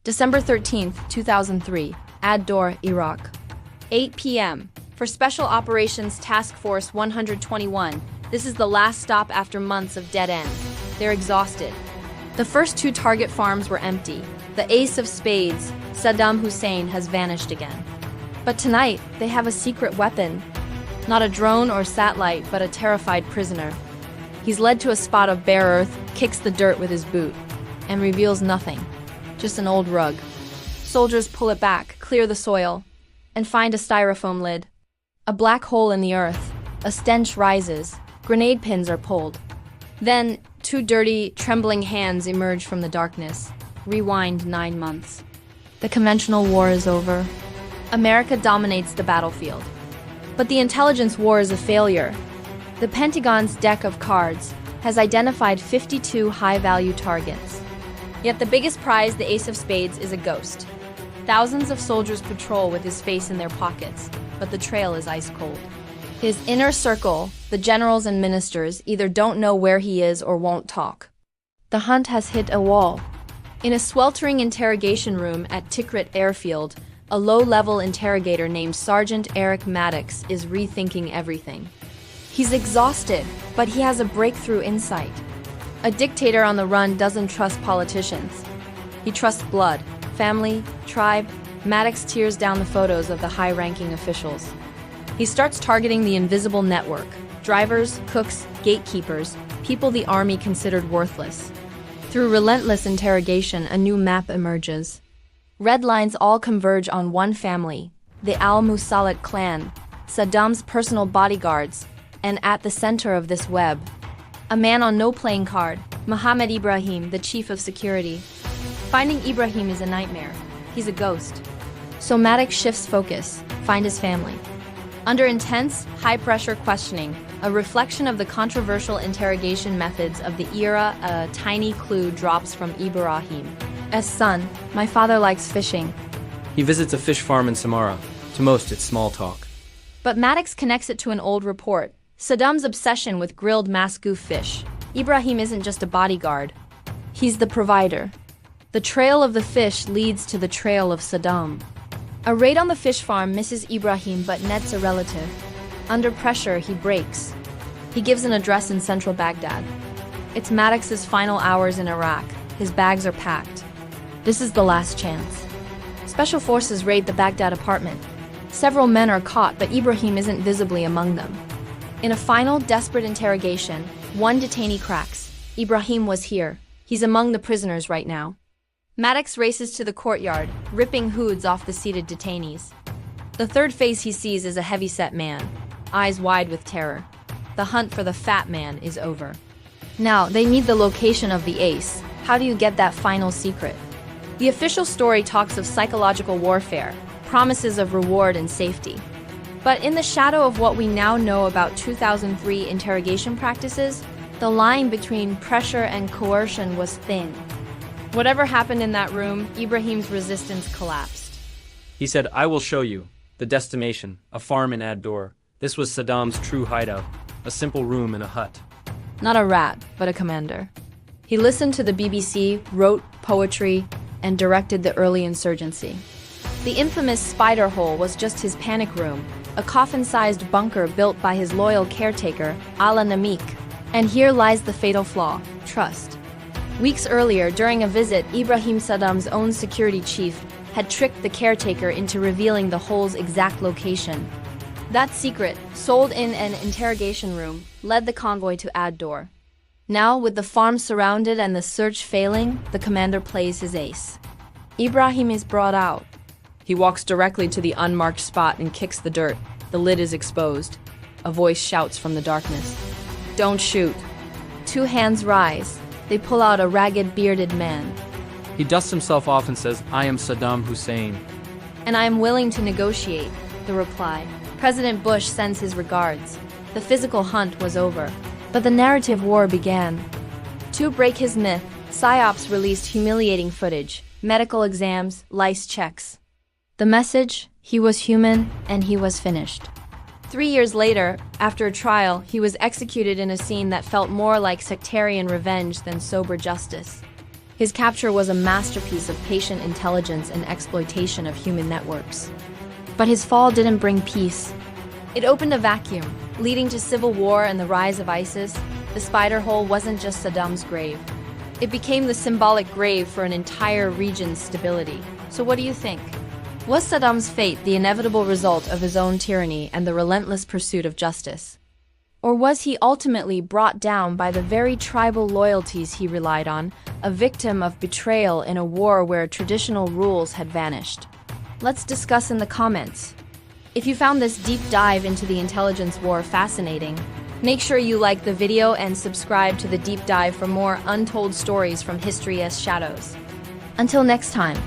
December 13th, 2003, Ad-Dor, Iraq. 8 p.m. For Special Operations Task Force 121, this is the last stop after months of dead end. They're exhausted. The first two target farms were empty. The Ace of Spades, Saddam Hussein, has vanished again. But tonight, they have a secret weapon. Not a drone or satellite, but a terrified prisoner. He's led to a spot of bare earth, kicks the dirt with his boot, and reveals nothing. Just an old rug. Soldiers pull it back, clear the soil, and find a styrofoam lid. A black hole in the earth. A stench rises. Grenade pins are pulled. Then, two dirty, trembling hands emerge from the darkness. Rewind 9 months. The conventional war is over. America dominates the battlefield. But the intelligence war is a failure. The Pentagon's deck of cards has identified 52 high-value targets. Yet the biggest prize, the Ace of Spades, is a ghost. Thousands of soldiers patrol with his face in their pockets, but the trail is ice cold. His inner circle, the generals and ministers, either don't know where he is or won't talk. The hunt has hit a wall. In a sweltering interrogation room at Tikrit Airfield, a low-level interrogator named Sergeant Eric Maddox is rethinking everything. He's exhausted, but he has a breakthrough insight. A dictator on the run doesn't trust politicians. He trusts blood, family, tribe. Maddox tears down the photos of the high-ranking officials. He starts targeting the invisible network: drivers, cooks, gatekeepers, people the army considered worthless. Through relentless interrogation, a new map emerges. Red lines all converge on one family, the Al-Musalat clan, Saddam's personal bodyguards, and at the center of this web, a man on no playing card, Mohammed Ibrahim, the chief of security. Finding Ibrahim is a nightmare. He's a ghost. So Maddox shifts focus, find his family. Under intense, high-pressure questioning, a reflection of the controversial interrogation methods of the era, a tiny clue drops from Ibrahim. As son, my father likes fishing. He visits a fish farm in Samara. To most, it's small talk. But Maddox connects it to an old report: Saddam's obsession with grilled masgoo fish. Ibrahim isn't just a bodyguard. He's the provider. The trail of the fish leads to the trail of Saddam. A raid on the fish farm misses Ibrahim but nets a relative. Under pressure, he breaks. He gives an address in central Baghdad. It's Maddox's final hours in Iraq. His bags are packed. This is the last chance. Special forces raid the Baghdad apartment. Several men are caught, but Ibrahim isn't visibly among them. In a final, desperate interrogation, one detainee cracks. Ibrahim was here. He's among the prisoners right now. Maddox races to the courtyard, ripping hoods off the seated detainees. The third face he sees is a heavy-set man, eyes wide with terror. The hunt for the fat man is over. Now, they need the location of the ace. How do you get that final secret? The official story talks of psychological warfare, promises of reward and safety. But in the shadow of what we now know about 2003 interrogation practices, the line between pressure and coercion was thin. Whatever happened in that room, Ibrahim's resistance collapsed. He said, "I will show you. The destination, a farm in Ad-Dor. This was Saddam's true hideout, a simple room in a hut." Not a rat, but a commander. He listened to the BBC, wrote poetry, and directed the early insurgency. The infamous spider hole was just his panic room, a coffin-sized bunker built by his loyal caretaker, Ala Namik. And here lies the fatal flaw: trust. Weeks earlier, during a visit, Ibrahim, Saddam's own security chief, had tricked the caretaker into revealing the hole's exact location. That secret, sold in an interrogation room, led the convoy to Ad-Dor. Now, with the farm surrounded and the search failing, the commander plays his ace. Ibrahim is brought out. He walks directly to the unmarked spot and kicks the dirt. The lid is exposed. A voice shouts from the darkness, "Don't shoot." Two hands rise. They pull out a ragged, bearded man. He dusts himself off and says, "I am Saddam Hussein." "And I am willing to negotiate," the reply. President Bush sends his regards. The physical hunt was over, but the narrative war began. To break his myth, PSYOPs released humiliating footage, medical exams, lice checks. The message: he was human and he was finished. 3 years later, after a trial, he was executed in a scene that felt more like sectarian revenge than sober justice. His capture was a masterpiece of patient intelligence and exploitation of human networks. But his fall didn't bring peace. It opened a vacuum, leading to civil war and the rise of ISIS. The spider hole wasn't just Saddam's grave. It became the symbolic grave for an entire region's stability. So what do you think? Was Saddam's fate the inevitable result of his own tyranny and the relentless pursuit of justice? Or was he ultimately brought down by the very tribal loyalties he relied on, a victim of betrayal in a war where traditional rules had vanished? Let's discuss in the comments. If you found this deep dive into the intelligence war fascinating, make sure you like the video and subscribe to the deep dive for more untold stories from history as shadows. Until next time.